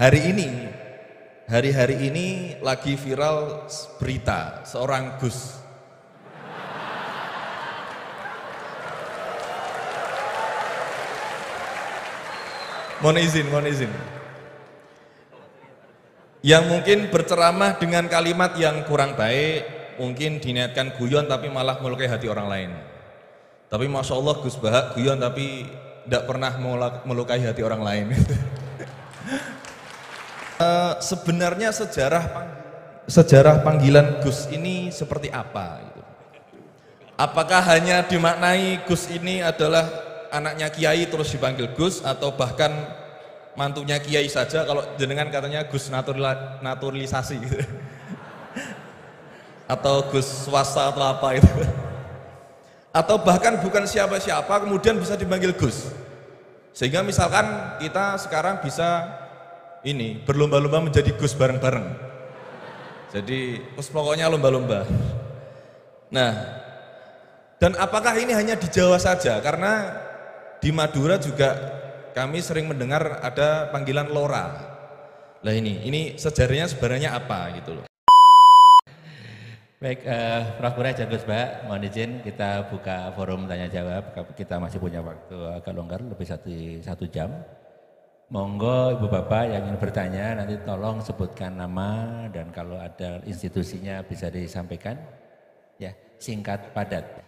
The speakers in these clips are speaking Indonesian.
Hari-hari ini lagi viral berita seorang Gus. Mohon izin. Yang mungkin berceramah dengan kalimat yang kurang baik, mungkin diniatkan guyon tapi malah melukai hati orang lain. Tapi Masya Allah Gus Baha guyon tapi tidak pernah melukai hati orang lain. Sebenarnya sejarah panggilan Gus ini seperti apa? Apakah hanya dimaknai Gus ini adalah anaknya Kiai terus dipanggil Gus, atau bahkan mantunya Kiai saja, kalau jenengan katanya Gus naturalisasi gitu. Atau Gus swasta atau apa itu, atau bahkan bukan siapa-siapa kemudian bisa dipanggil Gus, sehingga misalkan kita sekarang bisa ini berlomba-lomba menjadi Gus bareng-bareng, jadi pokoknya lomba-lomba. Nah, dan apakah ini hanya di Jawa saja? Karena di Madura juga kami sering mendengar ada panggilan Lora. Lah ini sejarahnya sebenarnya apa gitu loh. Baik, Prof. Quraish dan Gus Baha, mohon izin kita buka forum tanya jawab. Kita masih punya waktu agak longgar, lebih satu jam. Monggo Ibu Bapak yang ingin bertanya nanti tolong sebutkan nama, dan kalau ada institusinya bisa disampaikan. Ya, singkat padat.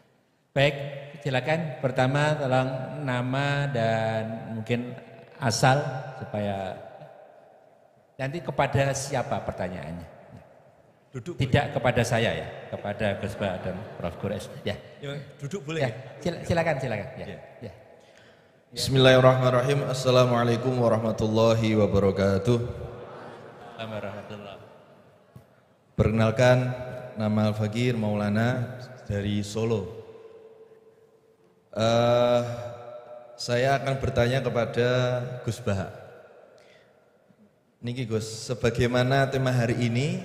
Baik, silakan. Pertama tolong nama dan mungkin asal supaya nanti kepada siapa pertanyaannya. Duduk tidak boleh? Kepada saya ya, kepada Gus Baha dan Prof. Quraish. Ya. Duduk boleh? Ya, silakan. Ya. Bismillahirrahmanirrahim. Assalamualaikum warahmatullahi wabarakatuh. Perkenalkan, nama Al-Fakir Maulana dari Solo. Saya akan bertanya kepada Gus Baha. Niki Gus, sebagaimana tema hari ini,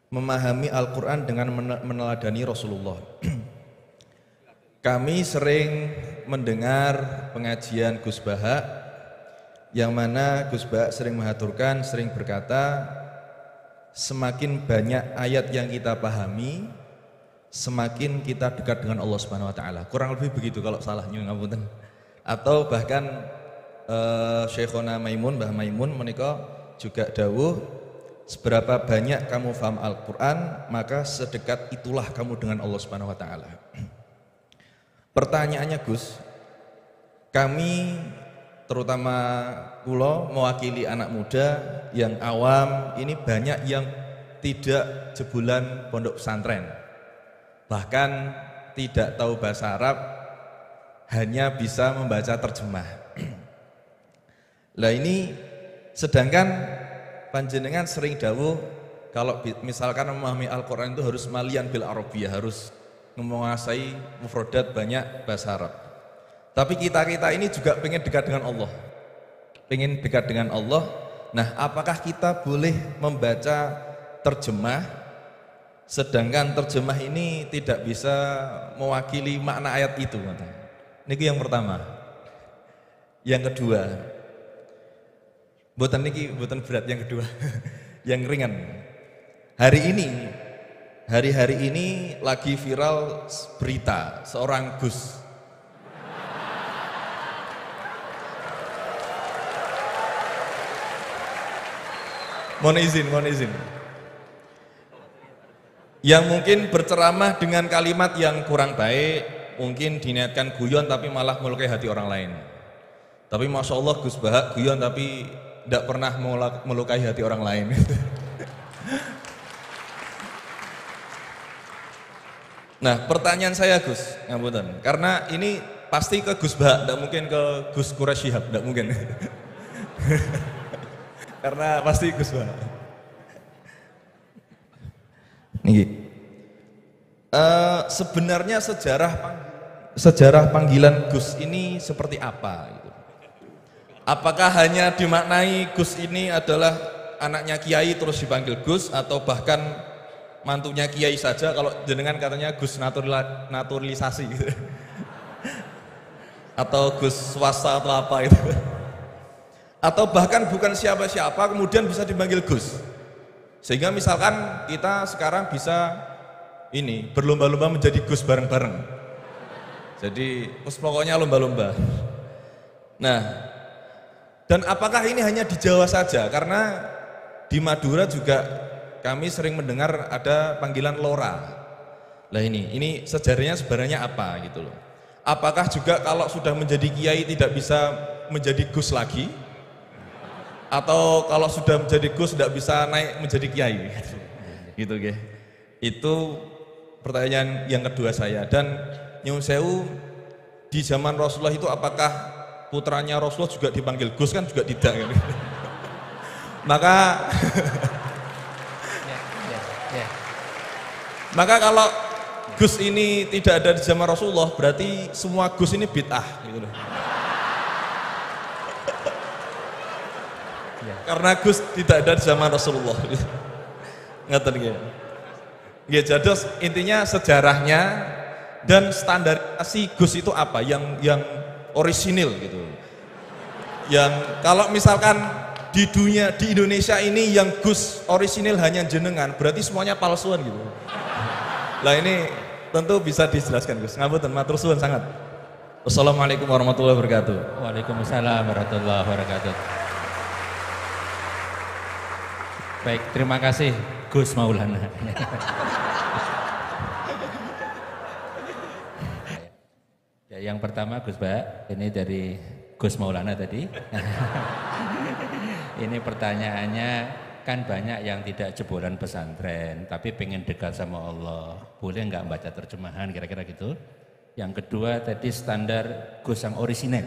memahami Al-Quran dengan meneladani Rasulullah. Kami sering mendengar pengajian Gus Baha, yang mana Gus Baha sering mengaturkan, sering berkata, semakin banyak ayat yang kita pahami, semakin kita dekat dengan Allah Subhanahu Wa Taala. Kurang lebih begitu, kalau salah nyuwun ngapunten. Atau bahkan Syekhona Maimun, Mbah Maimun menika juga dawuh, seberapa banyak kamu paham Al-Quran, maka sedekat itulah kamu dengan Allah Subhanahu Wa Taala. Pertanyaannya Gus, kami terutama kula mewakili anak muda yang awam ini, banyak yang tidak jebolan pondok pesantren, bahkan tidak tahu bahasa Arab, hanya bisa membaca terjemah. Lah ini sedangkan panjenengan sering dawuh kalau misalkan memahami Al-Quran itu harus malian bil Arabiyah, harus menguasai mufradat banyak bahasa Arab. Tapi kita ini juga pengen dekat dengan Allah. Nah, apakah kita boleh membaca terjemah, sedangkan terjemah ini tidak bisa mewakili makna ayat itu? Ini yang pertama. Yang kedua, buatan berat yang kedua, yang ringan. Hari-hari ini lagi viral berita seorang Gus. Mohon izin. Yang mungkin berceramah dengan kalimat yang kurang baik, mungkin diniatkan guyon tapi malah melukai hati orang lain. Tapi Masya Allah Gus Baha guyon tapi tidak pernah melukai hati orang lain. Nah, pertanyaan saya Gus, ngapunten, karena ini pasti ke Gus Baha, tidak mungkin ke Gus Quraish Shihab, tidak mungkin. Karena pasti Gus Baha. Niki. Sebenarnya sejarah panggilan Gus ini seperti apa? Gitu. Apakah hanya dimaknai Gus ini adalah anaknya Kiai terus dipanggil Gus, atau bahkan mantunya Kiai saja, kalau jenengan katanya Gus naturalisasi gitu. Atau Gus swasta atau apa itu, atau bahkan bukan siapa-siapa kemudian bisa dipanggil Gus. Sehingga misalkan kita sekarang bisa ini berlomba-lomba menjadi Gus bareng-bareng. Jadi pokoknya lomba-lomba. Nah, dan apakah ini hanya di Jawa saja? Karena di Madura juga kami sering mendengar ada panggilan Lora. Lah ini sejarahnya sebenarnya apa gitu loh. Apakah juga kalau sudah menjadi kiai tidak bisa menjadi Gus lagi? Atau kalau sudah menjadi Gus tidak bisa naik menjadi kiai? Gitu ya. Itu pertanyaan yang kedua saya. Dan Nyun Sewu, di zaman Rasulullah itu apakah putranya Rasulullah juga dipanggil Gus? Kan juga tidak kan? Maka maka kalau Gus ini tidak ada di zaman Rasulullah, berarti semua Gus ini bid'ah gitu loh. Karena Gus tidak ada di zaman Rasulullah. Ngeten nggih. Nggih, jadi intinya sejarahnya dan standarisasi Gus itu apa yang orisinil gitu. Yang kalau misalkan di dunia, di Indonesia ini yang Gus orisinil hanya jenengan, berarti semuanya palsuan gitu. Lah ini tentu bisa dijelaskan Gus. Ngapunten, matur suwun sangat. Wassalamualaikum warahmatullahi wabarakatuh. Waalaikumsalam warahmatullahi wabarakatuh. Baik, terima kasih Gus Maulana. Ya, yang pertama Gus Ba, ini dari Gus Maulana tadi. Ini pertanyaannya, kan banyak yang tidak jebolan pesantren, tapi pengen dekat sama Allah. Boleh nggak baca terjemahan, kira-kira gitu. Yang kedua tadi standar Gus yang orisinal,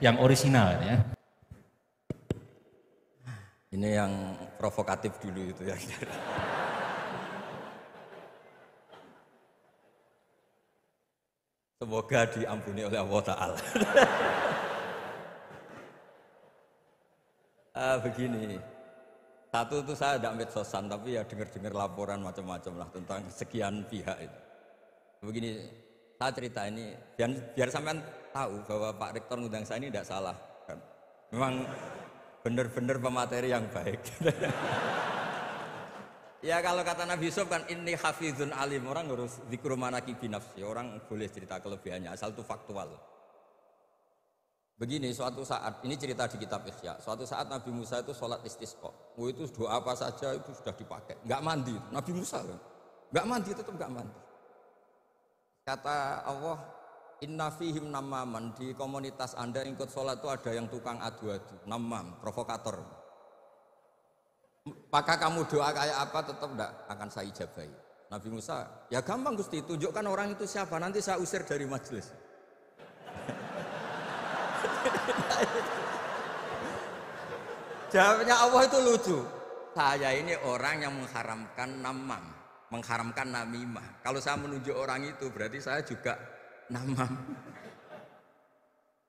yang orisinal ya. Ini yang provokatif dulu itu ya. Semoga diampuni oleh Allah Ta'ala. Begini, satu itu saya tidak medsosan, tapi ya dengar-dengar laporan macam-macam lah tentang sekian pihak itu. Begini, saya cerita ini biar sampean tahu bahwa Pak Rektor ngundang saya ini tidak salah. Kan? Memang benar-benar pemateri yang baik. Ya kalau kata Nabi Yusuf kan inni hafizun alim, orang harus zikru manaqibi nafsi, orang boleh cerita kelebihannya asal itu faktual. Begini, suatu saat, ini cerita di kitab Ihya, suatu saat Nabi Musa itu sholat istisqa. Itu doa apa saja itu sudah dipakai, nggak mandi. Nabi Musa kan? Nggak mandi, tetap nggak mandi. Kata Allah, inna fihim namaman, di komunitas Anda yang ikut sholat itu ada yang tukang adu-adu, namam, provokator. Maka kamu doa kayak apa tetap enggak akan saya ijabahi. Nabi Musa, ya gampang Gusti, tunjukkan orang itu siapa, nanti saya usir dari majelis. Jawabnya Allah itu lucu. Saya ini orang yang mengharamkan namam, mengharamkan namimah. Kalau saya menunjuk orang itu berarti saya juga namam.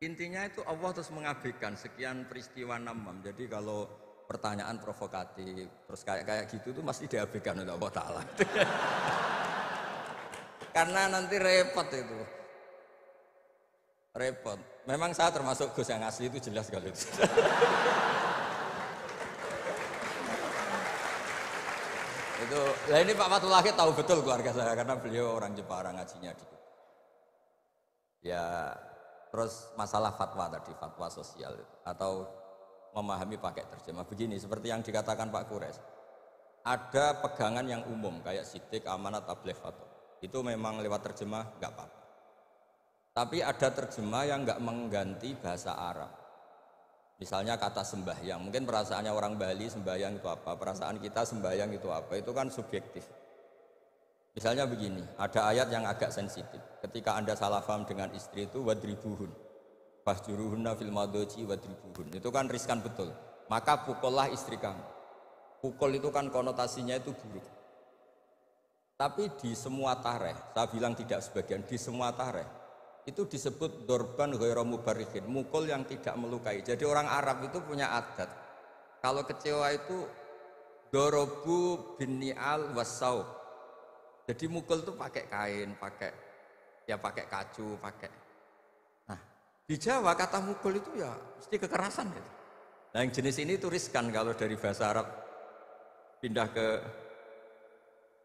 Intinya itu Allah terus mengabaikan sekian peristiwa namam. Jadi kalau pertanyaan provokatif terus kayak gitu itu mesti diabaikan oleh Allah Ta'ala. Karena nanti repot itu. Repot. Memang saya termasuk Gus yang asli itu jelas kalau itu. Itu, nah ini Pak Fatul Lahir tahu betul keluarga saya karena beliau orang Jepara ngajinya di. Ya, terus masalah fatwa tadi, fatwa sosial atau memahami pakai terjemah begini seperti yang dikatakan Pak Kures. Ada pegangan yang umum kayak sidik, amanat, tabligh, fatwa. Itu memang lewat terjemah nggak apa-apa. Tapi ada terjemah yang nggak mengganti bahasa Arab. Misalnya kata sembahyang, mungkin perasaannya orang Bali sembahyang itu apa, perasaan kita sembahyang itu apa, itu kan subjektif. Misalnya begini, ada ayat yang agak sensitif. Ketika Anda salah paham dengan istri itu wadribuhun, fahjuruhunna fil madoji wadribuhun. Itu kan riskan betul. Maka pukullah istri kamu. Pukul itu kan konotasinya itu buruk. Tapi di semua tareh, saya bilang tidak sebagian, di semua tareh itu disebut dorban ghairu mubarrihin, mukul yang tidak melukai. Jadi orang Arab itu punya adat. Kalau kecewa itu dorobu bin ni'al wasau. Jadi mukul itu pakai kain, pakai kacu, pakai. Nah, di Jawa kata mukul itu ya mesti kekerasan gitu. Nah yang jenis ini itu riskan kalau dari bahasa Arab pindah ke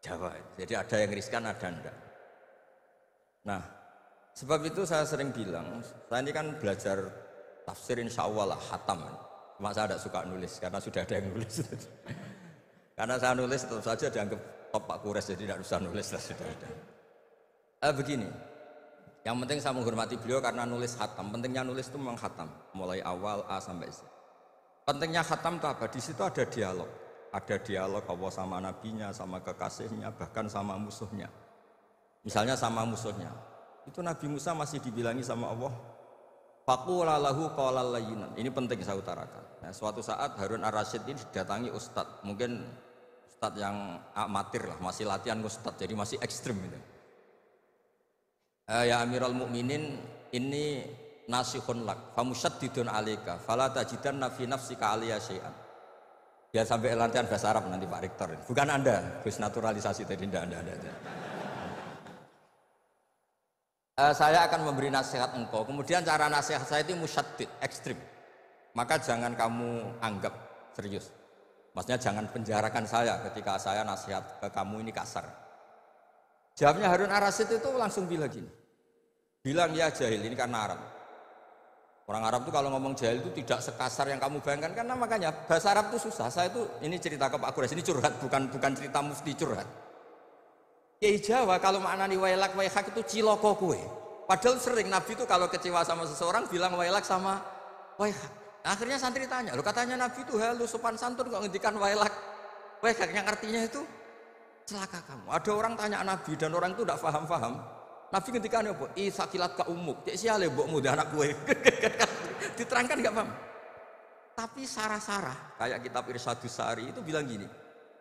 Jawa. Jadi ada yang riskan, ada enggak. Nah, sebab itu saya sering bilang, saya ini kan belajar tafsir insya Allah lah, khatam. Cuma saya tidak suka nulis, karena sudah ada yang nulis. Karena saya nulis tetap saja dianggap top Pak Kures, jadi tidak usah nulis lah, sudah ada. Begini, yang penting saya menghormati beliau karena nulis khatam. Pentingnya nulis itu memang khatam, mulai awal A sampai Z. Pentingnya khatam itu apa? Di situ ada dialog. Ada dialog Allah sama nabinya, sama kekasihnya, bahkan sama musuhnya. Misalnya sama musuhnya. Itu Nabi Musa masih dibilangi sama Allah, faqula lahu qawlan layyinan. Ini penting saya utarakan. Nah, suatu saat Harun Ar-Rasyid ini didatangi ustadz. Mungkin ustadz yang amatir lah, masih latihan ustadz, jadi masih ekstrim gitu. Ya Amirul Mukminin, ini nasihun lak famusyaddidun alaika fala tajidanna fi nafsika aliyya syai'an. Biar sampai latihan bahasa Arab nanti Pak Rektor. Bukan Anda, Gus naturalisasi tadi Anda. Saya akan memberi nasihat engkau. Kemudian cara nasihat saya itu musyaddid, ekstrim. Maka jangan kamu anggap serius. Maksudnya jangan penjarakan saya ketika saya nasihat ke kamu ini kasar. Jawabnya Harun Ar-Rasyid itu langsung bilang gini. Bilang ya jahil, ini karena Arab. Orang Arab itu kalau ngomong jahil itu tidak sekasar yang kamu bayangkan, karena makanya bahasa Arab itu susah. Saya itu ini cerita ke Pak Kures, ini curhat, bukan cerita mufti, curhat. Kiai Jawa kalau maknani wailak waihak itu ciloko kue. Padahal sering Nabi itu kalau kecewa sama seseorang bilang wailak sama waihak. Akhirnya santri tanya, lo katanya Nabi itu halus sopan santun kok ngendikan wailak waihak, yang artinya itu celaka kamu. Ada orang tanya Nabi dan orang itu tidak paham. Nabi ketika apa? Sakilat ka umuk. Cek siale mbokmu dan anak gue. Diterangkan enggak paham. Tapi sarah-sarah kayak kitab Irsyadus Sari itu bilang gini.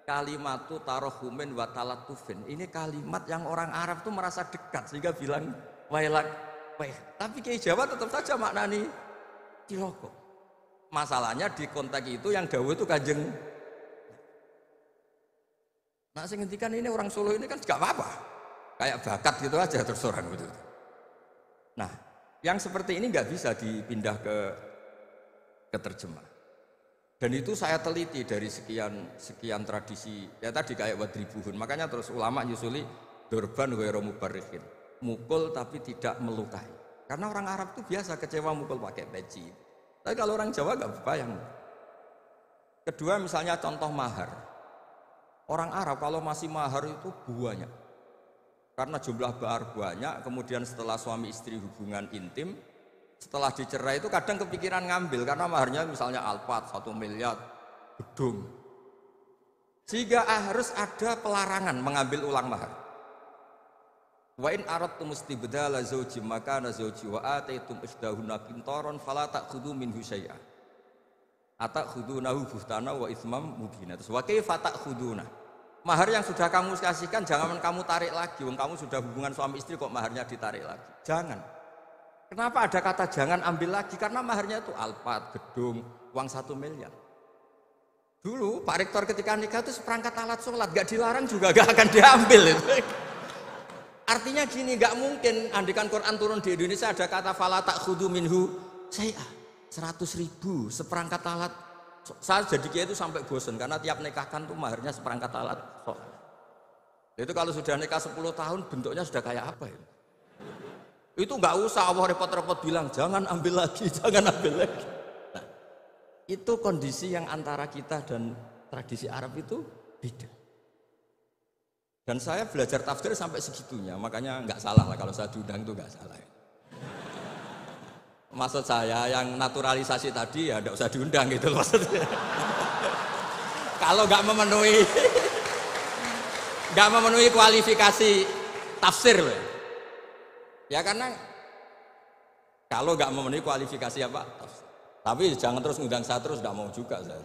Kalimatu tarohumin wa talatufin. Ini kalimat yang orang Arab tuh merasa dekat sehingga bilang wailak waih. Tapi Kiai Jawa tetap saja maknani ciloko. Masalahnya di konteks itu yang dawuh itu Kanjeng. Nah, sing ngendikan ini orang Solo ini kan enggak apa-apa. Kayak bakat gitu aja terus orang gitu. Nah, yang seperti ini nggak bisa dipindah ke terjemah. Dan itu saya teliti dari sekian tradisi. Ya tadi kayak wadribuhun. Makanya terus ulama nyusuli dorban ghairu mubarrihin. Mukul tapi tidak melukai. Karena orang Arab itu biasa kecewa mukul pakai peci. Tapi kalau orang Jawa nggak bayang. Kedua misalnya contoh mahar. Orang Arab kalau masih mahar itu banyak. Karena jumlah bahar banyak, kemudian setelah suami istri hubungan intim, setelah dicerai itu kadang kepikiran ngambil karena maharnya misalnya alpat 1 miliar gedung. Sehingga harus ada pelarangan mengambil ulang mahar. Wa in aradtum istibdala zawji makana zawji wa ataitum isdahunna qintaran fala ta'khudhu minhu syai'a. Atakhudunahu buhtana wa itsmam mubina. Terus wa kaifa ta'khuduna? Mahar yang sudah kamu kasihkan jangan kamu tarik lagi. Wong kamu sudah hubungan suami istri kok maharnya ditarik lagi. Jangan. Kenapa ada kata jangan ambil lagi? Karena maharnya itu alpat, gedung, uang 1 miliar. Dulu Pak Rektor ketika nikah itu seperangkat alat sholat, gak dilarang juga gak akan diambil itu. Artinya gini, gak mungkin andikan Quran turun di Indonesia ada kata fala ta'khudhu minhu syai'a. 100.000 seperangkat alat. Saya jadi kiai itu sampai bosan karena tiap nikahkan tuh maharnya seperangkat alat sholat. Itu kalau sudah nikah 10 tahun bentuknya sudah kayak apa ya? Itu nggak usah Allah repot-repot bilang jangan ambil lagi, jangan ambil lagi. Nah, itu kondisi yang antara kita dan tradisi Arab itu beda. Dan saya belajar tafsir sampai segitunya, makanya nggak salah lah kalau saya diundang itu nggak salah. Maksud saya yang naturalisasi tadi ya nggak usah diundang gitu maksudnya. Kalau nggak memenuhi kualifikasi tafsir loh. Ya karena kalau nggak memenuhi kualifikasi apa? Tafsir. Tapi jangan terus ngundang saya terus, nggak mau juga saya.